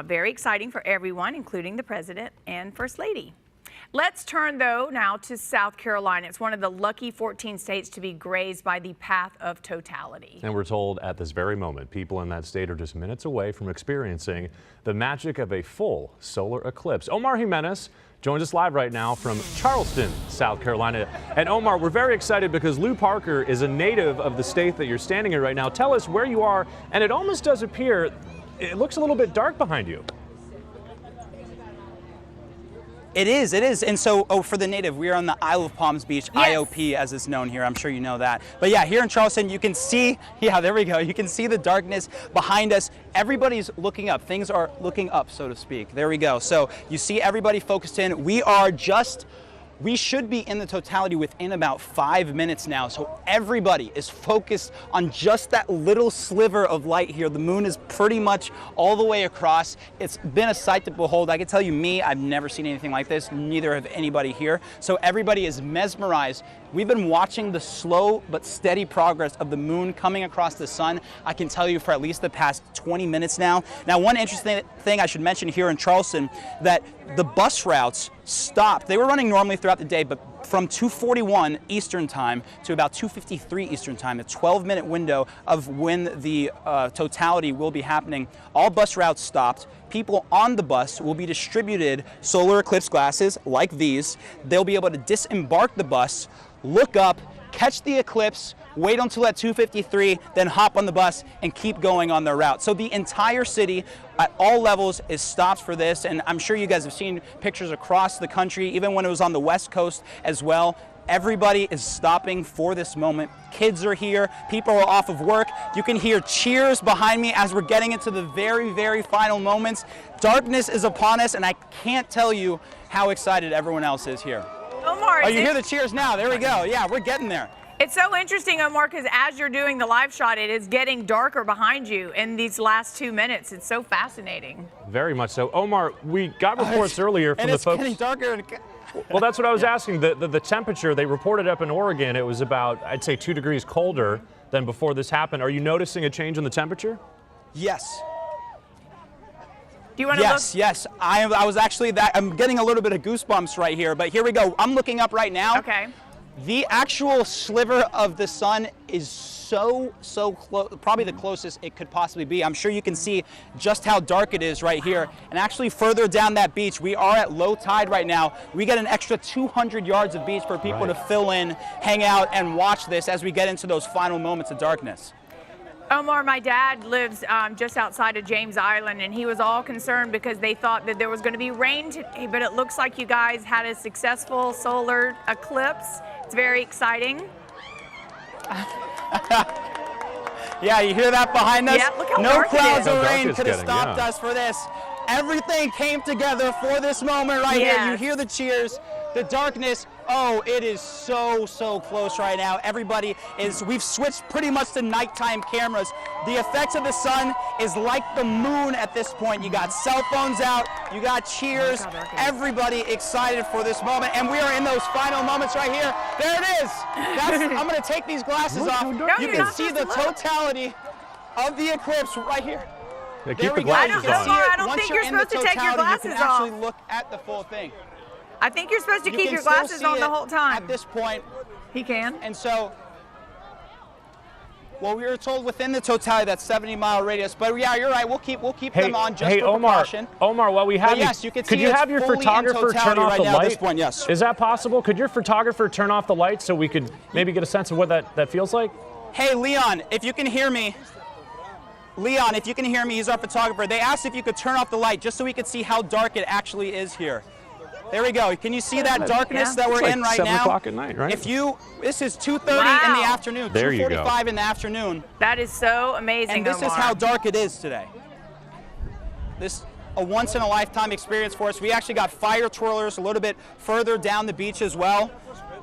Very exciting for everyone, including the President and First Lady. Let's turn, though, now to South Carolina. It's one of the lucky 14 states to be grazed by the path of totality. And we're told at this very moment, people in that state are just minutes away from experiencing the magic of a full solar eclipse. Omar Jimenez joins us live right now from Charleston, South Carolina. And Omar, we're very excited because Lou Parker is a native of the state that you're standing in right now. Tell us where you are, and it almost does appear it looks a little bit dark behind you. It is. And so, for the native, we are on the Isle of Palms Beach, yes. IOP as it's known here. I'm sure you know that. But yeah, here in Charleston, you can see, there we go. You can see the darkness behind us. Everybody's looking up. Things are looking up, so to speak. There we go. So you see everybody focused in. We should be in the totality within about 5 minutes now. So everybody is focused on just that little sliver of light here. The moon is pretty much all the way across. It's been a sight to behold. I can tell you, I've never seen anything like this. Neither have anybody here. So everybody is mesmerized. We've been watching the slow but steady progress of the moon coming across the sun. I can tell you for at least the past 20 minutes now. Now, one interesting thing I should mention here in Charleston, that the bus routes stopped. They were running normally throughout the day, but from 2:41 Eastern time to about 2:53 Eastern time, a 12-minute window of when the totality will be happening, all bus routes stopped. People on the bus will be distributed solar eclipse glasses like these. They'll be able to disembark the bus, look up, catch the eclipse, wait until at 2:53, then hop on the bus and keep going on their route. So the entire city at all levels is stopped for this, and I'm sure you guys have seen pictures across the country, even when it was on the West Coast as well. Everybody is stopping for this moment. Kids are here, people are off of work. You can hear cheers behind me as we're getting into the very, very final moments. Darkness is upon us, and I can't tell you how excited everyone else is here. Omar, you hear the cheers now. There we go. Yeah, we're getting there. It's so interesting, Omar, because as you're doing the live shot, it is getting darker behind you in these last 2 minutes. It's so fascinating. Very much so. Omar, we got reports earlier from the folks. And it's getting darker. Well, that's what I was asking. The temperature, they reported up in Oregon, it was about, I'd say, 2 degrees colder than before this happened. Are you noticing a change in the temperature? Yes. Do you want to look? Yes. I was actually I'm getting a little bit of goosebumps right here, but here we go. I'm looking up right now. Okay. The actual sliver of the sun is so close, probably the closest it could possibly be. I'm sure you can see just how dark it is right here. And actually further down that beach, we are at low tide right now. We get an extra 200 yards of beach for people to fill in, hang out, and watch this as we get into those final moments of darkness. Omar, my dad lives just outside of James Island, and he was all concerned because they thought that there was going to be rain today, but it looks like you guys had a successful solar eclipse. It's very exciting. Yeah, you hear that behind us? Yeah, look how no dark clouds it is. or rain could have stopped us for this. Everything came together for this moment right here. You hear the cheers, the darkness. Oh, it is so close right now. Everybody we've switched pretty much to nighttime cameras. The effects of the sun is like the moon at this point. You got cell phones out, you got cheers, everybody excited for this moment. And we are in those final moments right here. There it is. I'm gonna take these glasses off. You can see the totality of the eclipse right here. Yeah, keep the glasses on. I don't think you're supposed to take your glasses off. You can actually look at the full thing. I think you're supposed to keep your glasses on the whole time. At this point, he can. And so, well, we were told within the totality that 70-mile radius. But yeah, you're right. We'll keep them on just for precaution. Omar, while we have yes, you can see could you have your photographer turn off the light? At this point, yes. Is that possible? Could your photographer turn off the light so we could maybe get a sense of what that feels like? Hey, Leon, if you can hear me. Leon, if you can hear me, he's our photographer. They asked if you could turn off the light just so we could see how dark it actually is here. There we go. Can you see that darkness that we're in right now? 7 o'clock at night, right? This is 2:30 in the afternoon, 2:45 in the afternoon. That is so amazing, And this is how dark it is today. This a once-in-a-lifetime experience for us. We actually got fire twirlers a little bit further down the beach as well.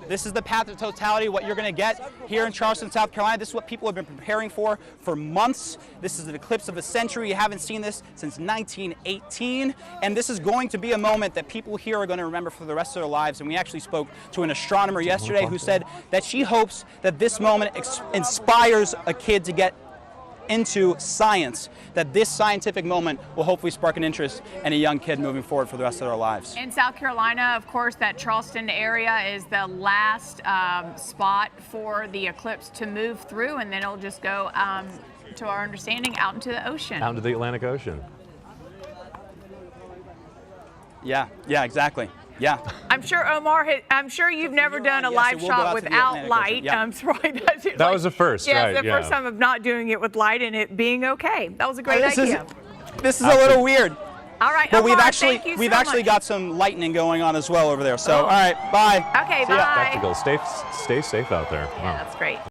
This is the path of totality, what you're going to get here in Charleston, South Carolina. This is what people have been preparing for months. This is an eclipse of a century. You haven't seen this since 1918. And this is going to be a moment that people here are going to remember for the rest of their lives. And we actually spoke to an astronomer yesterday who said that she hopes that this moment inspires a kid to get into science, that this scientific moment will hopefully spark an interest in a young kid moving forward for the rest of their lives. In South Carolina, of course, that Charleston area is the last spot for the eclipse to move through, and then it'll just go, to our understanding, out into the ocean. Out into the Atlantic Ocean. Yeah, exactly. Yeah. I'm sure, Omar, I'm sure you've never done a live shot without light. Yeah. That was the first, yeah, right? the first time of not doing it with light and it being okay. That was a great idea. This is a little weird. All right, But Omar, we've actually got some lightning going on as well over there. So, all right, bye. Okay, See ya. bye. Spectacle. Stay safe out there. Yeah, that's great.